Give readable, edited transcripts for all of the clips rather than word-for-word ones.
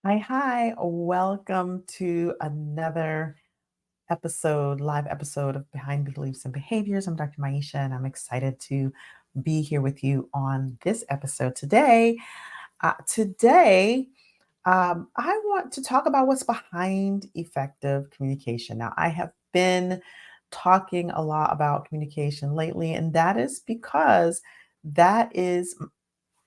Hi. Welcome to another live episode of Behind Beliefs and Behaviors. I'm Dr. Maisha, and I'm excited to be here with you on this episode today. I want to talk about what's behind effective communication. Now, I have been talking a lot about communication lately, and that is because that is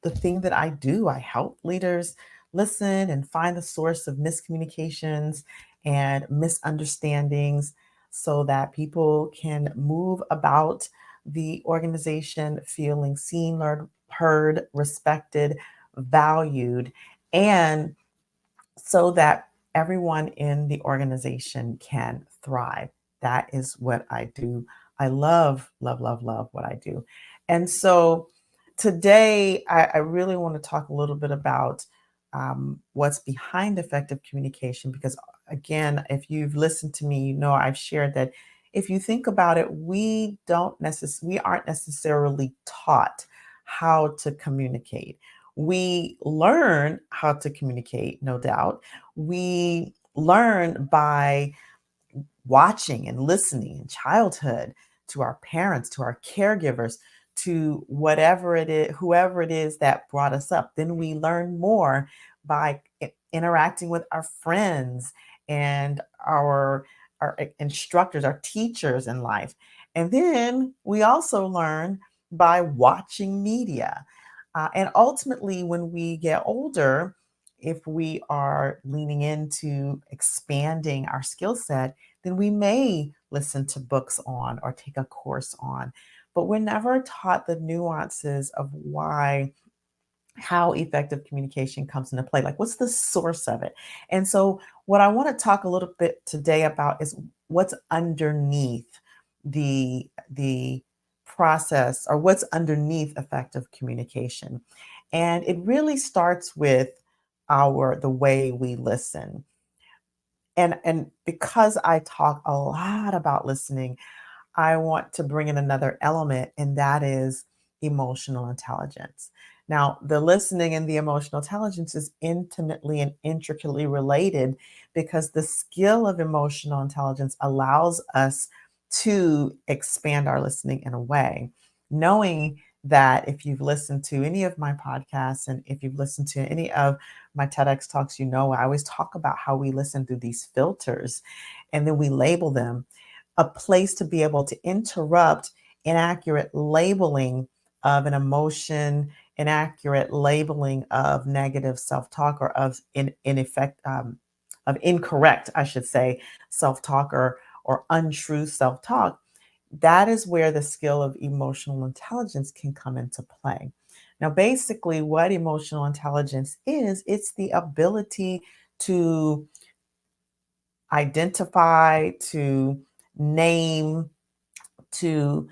the thing that I do. I help leaders listen and find the source of miscommunications and misunderstandings so that people can move about the organization feeling seen, learned, heard, respected, valued, and so that everyone in the organization can thrive. That is what I do. I love, love, love, love what I do. And so today, I really want to talk a little bit about what's behind effective communication. Because, again, if you've listened to me, you know I've shared that if you think about it, we aren't necessarily taught how to communicate. We learn how to communicate, no doubt. We learn by watching and listening in childhood to our parents, to our caregivers, to whatever it is, whoever it is that brought us up. Then we learn more by interacting with our friends and our instructors, our teachers in life. And then we also learn by watching media. And ultimately, when we get older, if we are leaning into expanding our skill set, then we may listen to books on or take a course on. But we're never taught the nuances of how effective communication comes into play. Like, what's the source of it? And so, what I want to talk a little bit today about is what's underneath the process, or what's underneath effective communication. And it really starts with the way we listen. And because I talk a lot about listening, I want to bring in another element, and that is emotional intelligence. Now, the listening and the emotional intelligence is intimately and intricately related because the skill of emotional intelligence allows us to expand our listening in a way, knowing that if you've listened to any of my podcasts and if you've listened to any of my TEDx talks, you know I always talk about how we listen through these filters and then we label them, a place to be able to interrupt inaccurate labeling of an emotion, inaccurate labeling of negative self-talk, or of in effect of incorrect, I should say, self-talk, or untrue self-talk. That is where the skill of emotional intelligence can come into play. Now, basically, what emotional intelligence is, it's the ability to identify, to name, to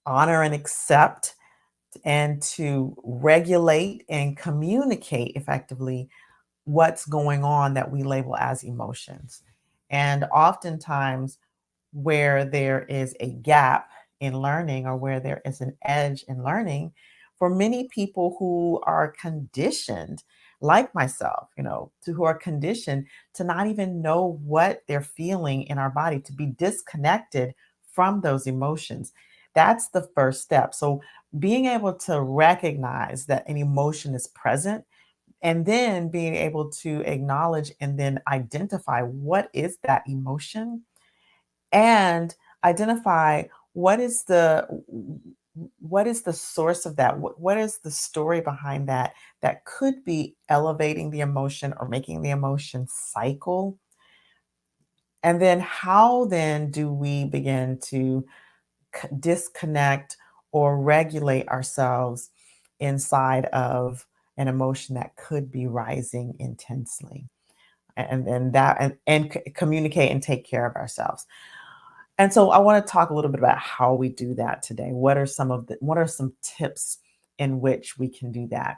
honor and accept, and to regulate and communicate effectively what's going on that we label as emotions. And oftentimes, where there is a gap in learning, or where there is an edge in learning, for many people who are conditioned, like myself, who are conditioned to not even know what they're feeling in our body, to be disconnected from those emotions. That's the first step. So, being able to recognize that an emotion is present, and then being able to acknowledge and then identify what is that emotion, and identify what is the source of that, what is the story behind that, that could be elevating the emotion or making the emotion cycle. And then how then do we begin to disconnect or regulate ourselves inside of an emotion that could be rising intensely, and communicate and take care of ourselves. And so I want to talk a little bit about how we do that today. What are some tips in which we can do that?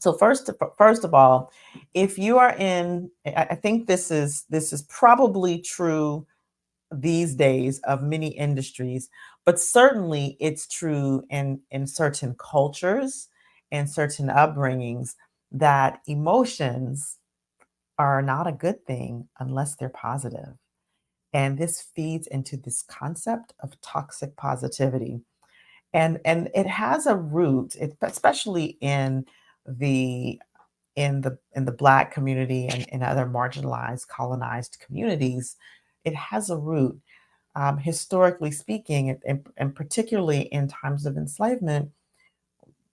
So first of all, if you are in, I think this is probably true these days of many industries, but certainly it's true in certain cultures and certain upbringings, that emotions are not a good thing unless they're positive. And this feeds into this concept of toxic positivity. And it has a root, especially the in the Black community and in other marginalized, colonized communities. It has a root. Historically speaking, and particularly in times of enslavement,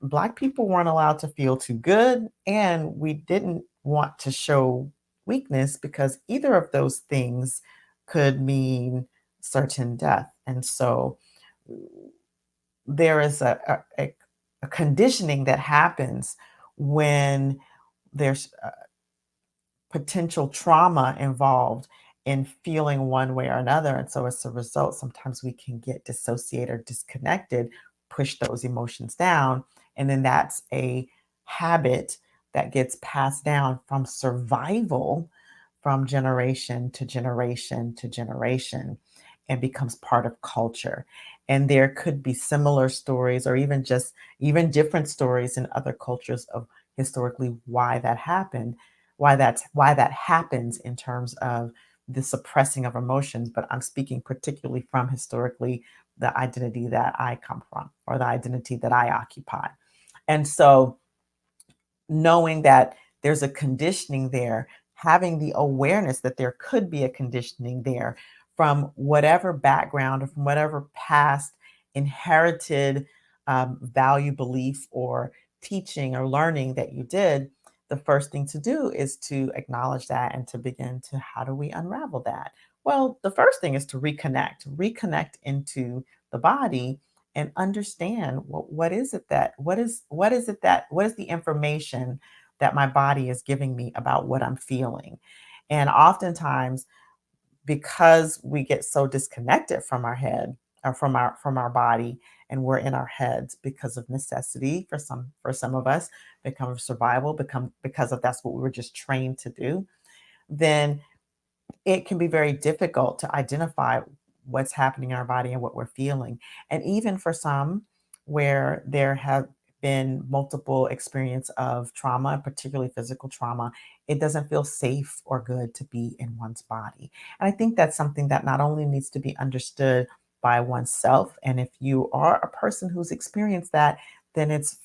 Black people weren't allowed to feel too good, and we didn't want to show weakness because either of those things could mean certain death. And so there is a conditioning that happens when there's potential trauma involved in feeling one way or another. And so as a result, sometimes we can get dissociated or disconnected, push those emotions down. And then that's a habit that gets passed down from survival from generation to generation to generation and becomes part of culture. And there could be similar stories or even different stories in other cultures of historically why that happened, why that happens in terms of the suppressing of emotions. But I'm speaking particularly from historically the identity that I come from or the identity that I occupy. And so knowing that there's a conditioning there, having the awareness that there could be a conditioning there from whatever background or from whatever past inherited value, belief, or teaching or learning that you did, the first thing to do is to acknowledge that and to begin to how do we unravel that? Well, the first thing is to reconnect into the body and understand what is it that what is the information that my body is giving me about what I'm feeling. And oftentimes, because we get so disconnected from our head or from our body, and we're in our heads because of necessity for some of us, become of survival, become because of that's what we were just trained to do, then it can be very difficult to identify what's happening in our body and what we're feeling. And even for some where there have been multiple experience of trauma, particularly physical trauma, it doesn't feel safe or good to be in one's body. And I think that's something that not only needs to be understood by oneself, and if you are a person who's experienced that, then it's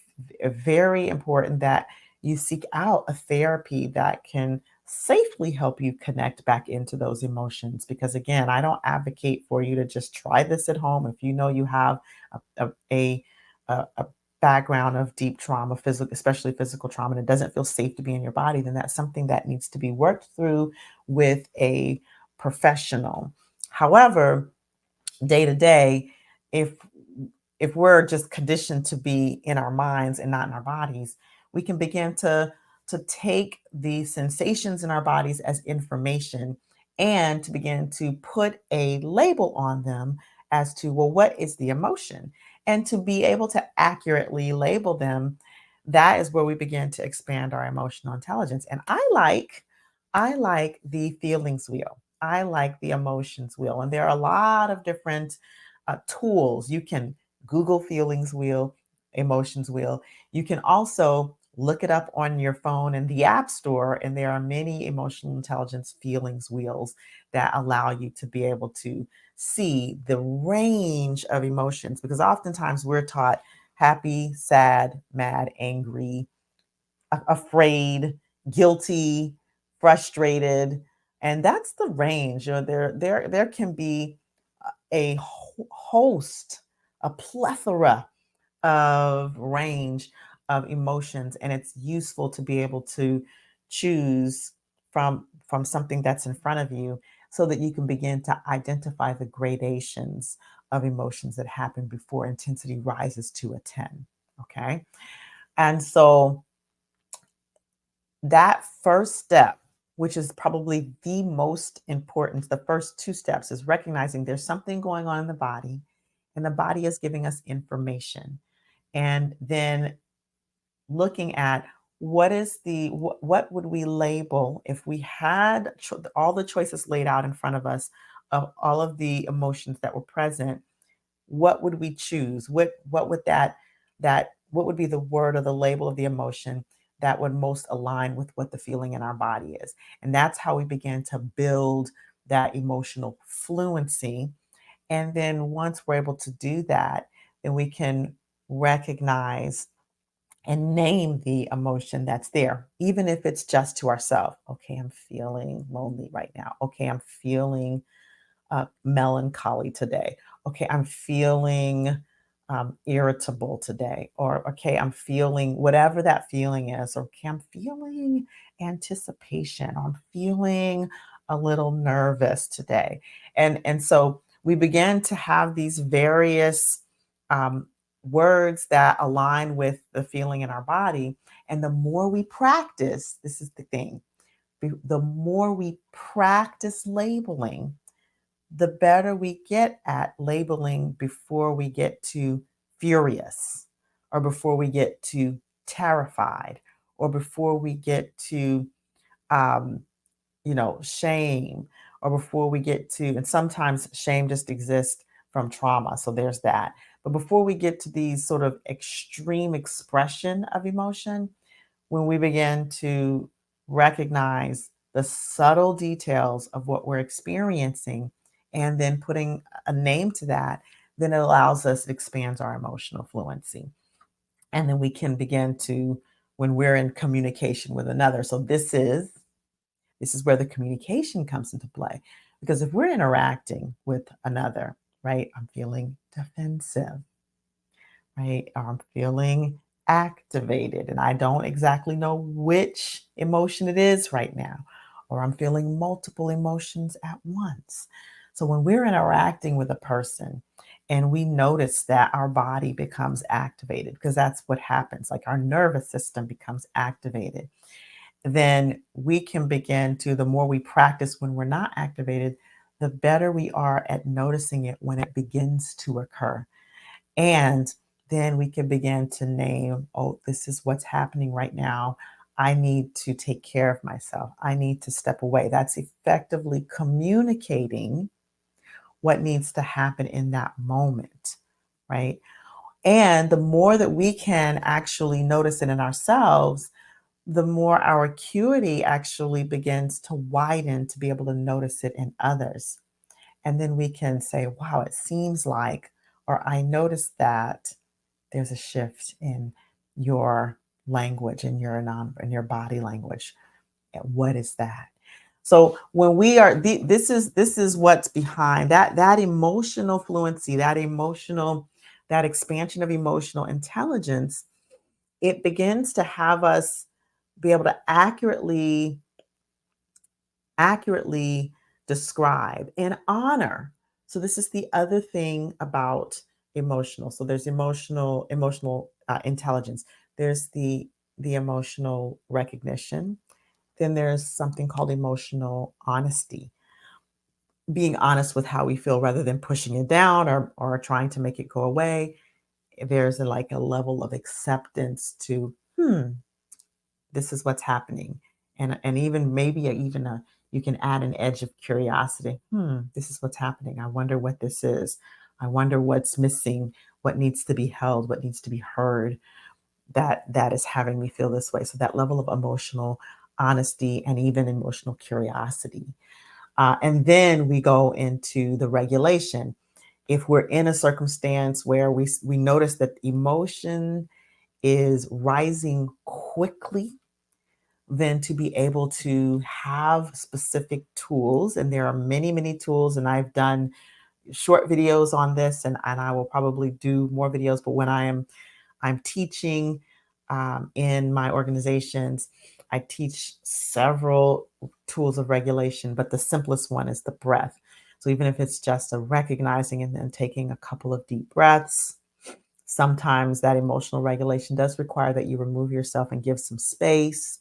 very important that you seek out a therapy that can safely help you connect back into those emotions. Because again, I don't advocate for you to just try this at home. If you know you have a background of deep trauma, physical, especially physical trauma, and it doesn't feel safe to be in your body, then that's something that needs to be worked through with a professional. However, day to day, if if we're just conditioned to be in our minds and not in our bodies, we can begin to take the sensations in our bodies as information and to begin to put a label on them as to, well, what is the emotion? And to be able to accurately label them, that is where we begin to expand our emotional intelligence. And I like the feelings wheel. I like the emotions wheel. And there are a lot of different tools. You can Google feelings wheel, emotions wheel. You can also look it up on your phone in the App Store, and there are many emotional intelligence feelings wheels that allow you to be able to see the range of emotions. Because oftentimes we're taught happy, sad, mad, angry, afraid, guilty, frustrated, and that's the range. There can be a host, a plethora of range of emotions, and it's useful to be able to choose from something that's in front of you so that you can begin to identify the gradations of emotions that happen before intensity rises to a 10. Okay, and so that first step, which is probably the most important, the first two steps, is recognizing there's something going on in the body and the body is giving us information. And then looking at what would we label if we had all the choices laid out in front of us of all of the emotions that were present. What would we choose? What would that what would be the word or the label of the emotion that would most align with what the feeling in our body is. And that's how we begin to build that emotional fluency. And then once we're able to do that, then we can recognize and name the emotion that's there, even if it's just to ourselves. Okay, I'm feeling lonely right now. Okay, I'm feeling melancholy today. Okay, I'm feeling irritable today. Or, okay, I'm feeling whatever that feeling is. Okay, I'm feeling anticipation. I'm feeling a little nervous today. And so we begin to have these various um, words that align with the feeling in our body. And the more we practice, this is the thing, the more we practice labeling, the better we get at labeling before we get to furious, or before we get to terrified, or before we get to um, shame, or before we get to, and sometimes shame just exists from trauma. So there's that. But before we get to these sort of extreme expression of emotion, when we begin to recognize the subtle details of what we're experiencing and then putting a name to that, then it allows us, it expands our emotional fluency. And then we can begin to, when we're in communication with another. So this is where the communication comes into play. Because if we're interacting with another, right, I'm feeling defensive, right? Or I'm feeling activated and I don't exactly know which emotion it is right now, or I'm feeling multiple emotions at once. So when we're interacting with a person and we notice that our body becomes activated, because that's what happens, like our nervous system becomes activated, then we can begin to, the more we practice when we're not activated, the better we are at noticing it when it begins to occur. And then we can begin to name, oh, this is what's happening right now. I need to take care of myself. I need to step away. That's effectively communicating what needs to happen in that moment, right? And the more that we can actually notice it in ourselves, the more our acuity actually begins to widen to be able to notice it in others. And then we can say, wow, it seems like, or I noticed that there's a shift in your language and your body language. And what is that? So when we are this is what's behind that emotional fluency, that expansion of emotional intelligence. It begins to have us be able to accurately describe and honor. So this is the other thing about emotional. So there's emotional intelligence. There's the emotional recognition. Then there's something called emotional honesty. Being honest with how we feel rather than pushing it down or trying to make it go away. There's like a level of acceptance to, this is what's happening. And even maybe even a you can add an edge of curiosity. This is what's happening. I wonder what this is. I wonder what's missing, what needs to be held, what needs to be heard, that is having me feel this way. So that level of emotional honesty and even emotional curiosity. And then we go into the regulation. If we're in a circumstance where we notice that emotion is rising quickly, then to be able to have specific tools. And there are many, many tools, and I've done short videos on this, and I will probably do more videos. But when I'm teaching in my organizations, I teach several tools of regulation, but the simplest one is the breath. So even if it's just a recognizing and then taking a couple of deep breaths, sometimes that emotional regulation does require that you remove yourself and give some space,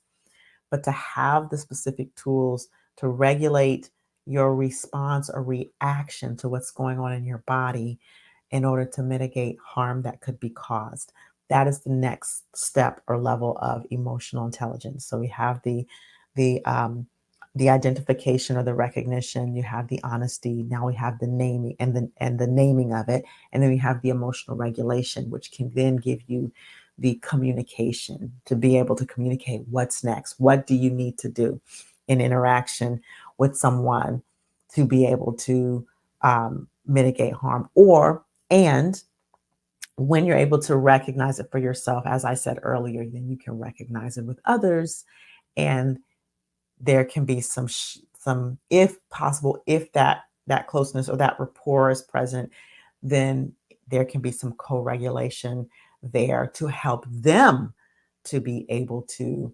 but to have the specific tools to regulate your response or reaction to what's going on in your body in order to mitigate harm that could be caused. That is the next step or level of emotional intelligence. So we have the the identification or the recognition. You have the honesty. Now we have the naming and the naming of it, and then we have the emotional regulation, which can then give you the communication, to be able to communicate what's next. What do you need to do in interaction with someone to be able to mitigate harm? And when you're able to recognize it for yourself, as I said earlier, then you can recognize it with others, and there can be some, if possible, if that closeness or that rapport is present, then there can be some co-regulation there to help them to be able to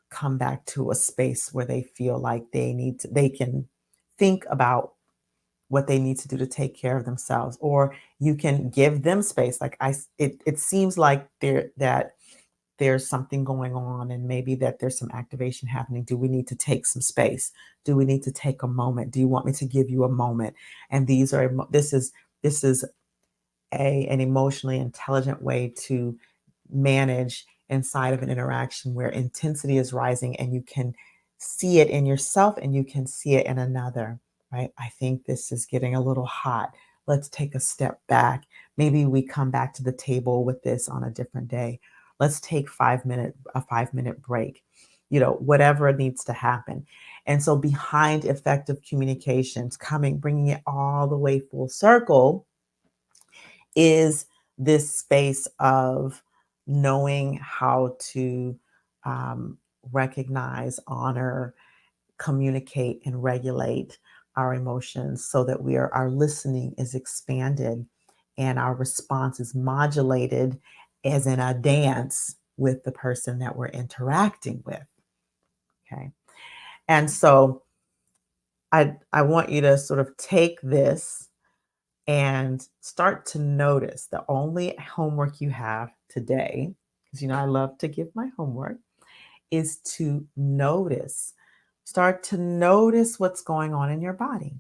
come back to a space where they feel like they can think about what they need to do to take care of themselves, or you can give them space. Like it seems like there's something going on, and maybe that there's some activation happening. Do we need to take some space? Do we need to take a moment? Do you want me to give you a moment? And this is an emotionally intelligent way to manage inside of an interaction where intensity is rising, and you can see it in yourself and you can see it in another, right? I think this is getting a little hot. Let's take a step back. Maybe we come back to the table with this on a different day. Let's take a 5 minute break, whatever needs to happen. And so behind effective communications, bringing it all the way full circle, is this space of knowing how to recognize, honor, communicate, and regulate our emotions so that our listening is expanded and our response is modulated as in a dance with the person that we're interacting with. Okay. And so I want you to sort of take this and start to notice. The only homework you have today, because I love to give my homework, is to notice. Start to notice what's going on in your body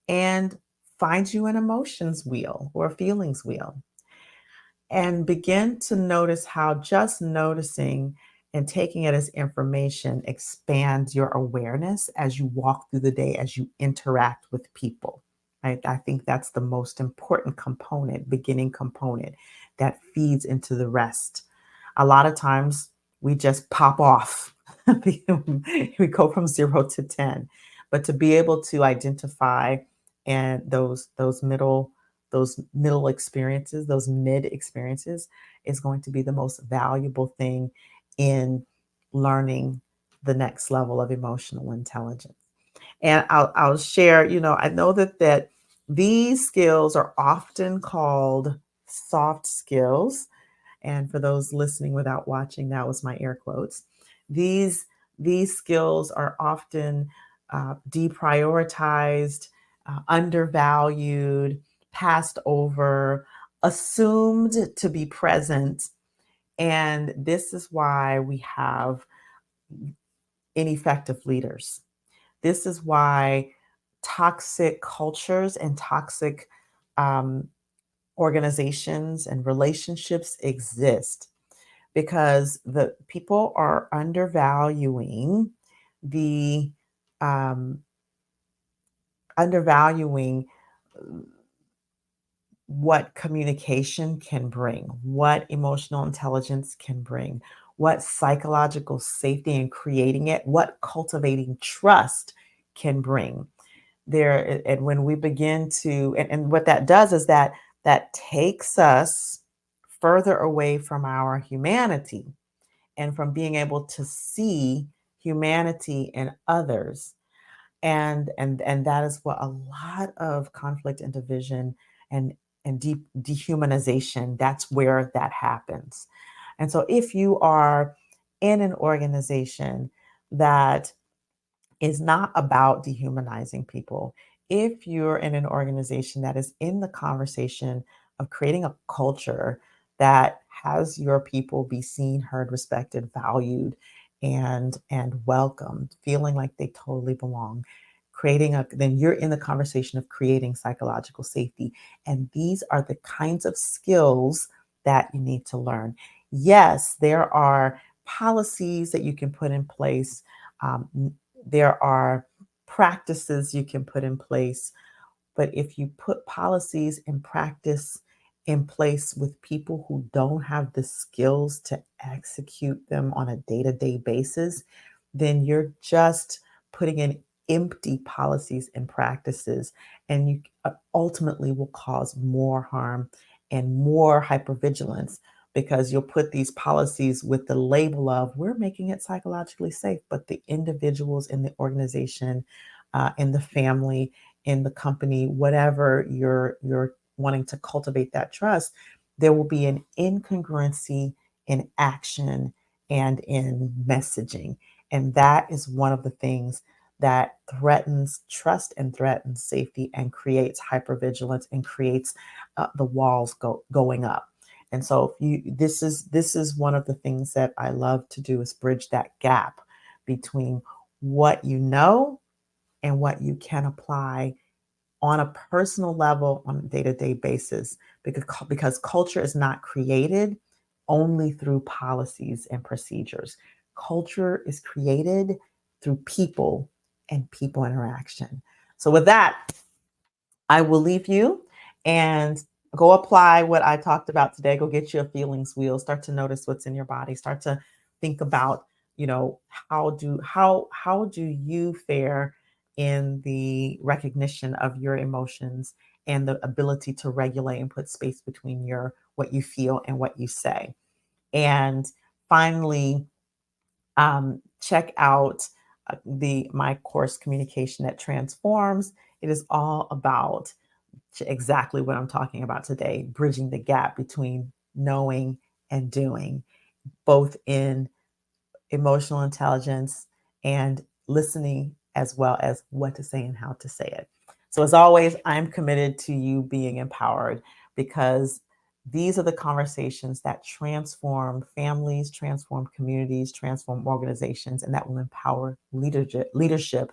and find you an emotions wheel or a feelings wheel, and begin to notice how just noticing and taking it as information expands your awareness as you walk through the day, as you interact with people. Right? I think that's the most important component, beginning component that feeds into the rest. A lot of times we just pop off. We go from 0 to 10. But to be able to identify and those middle experiences, those mid experiences, is going to be the most valuable thing in learning the next level of emotional intelligence. And I'll share, I know that these skills are often called soft skills. And for those listening without watching, that was my air quotes. These skills are often deprioritized, undervalued, passed over, assumed to be present. And this is why we have ineffective leaders. This is why toxic cultures and toxic um, organizations and relationships exist, because the people are the um, undervaluing what communication can bring, what emotional intelligence can bring, what psychological safety and creating it, what cultivating trust can bring. And when we begin to, and what that does is that takes us further away from our humanity and from being able to see humanity in others. And that is what a lot of conflict and division and dehumanization, that's where that happens. And so if you are in an organization that is not about dehumanizing people, if you're in an organization that is in the conversation of creating a culture that has your people be seen, heard, respected, valued, and welcomed, feeling like they totally belong, then you're in the conversation of creating psychological safety. And these are the kinds of skills that you need to learn. Yes, there are policies that you can put in place. There are practices you can put in place, but if you put policies and practice in place with people who don't have the skills to execute them on a day-to-day basis, then you're just putting in empty policies and practices, and you ultimately will cause more harm and more hypervigilance, because you'll put these policies with the label of we're making it psychologically safe, but the individuals in the organization, in the family, in the company, whatever you're wanting to cultivate that trust, there will be an incongruency in action and in messaging. And that is one of the things that threatens trust and threatens safety and creates hypervigilance and creates the walls going up. And so this is one of the things that I love to do, is bridge that gap between what you know and what you can apply on a personal level on a day-to-day basis, because culture is not created only through policies and procedures. Culture is created through people and people interaction. So with that, I will leave you and go apply what I talked about today. Go get you a feelings wheel. Start to notice what's in your body. Start to think about, how do you fare in the recognition of your emotions and the ability to regulate and put space between your what you feel and what you say. And finally, check out the my course, Communication That Transforms. It is all about exactly what I'm talking about today, bridging the gap between knowing and doing, both in emotional intelligence and listening, as well as what to say and how to say it. So, as always, I'm committed to you being empowered, because these are the conversations that transform families, transform communities, transform organizations, and that will empower leadership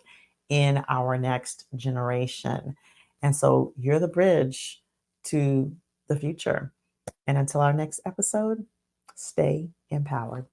in our next generation. And so, you're the bridge to the future. And until our next episode, stay empowered.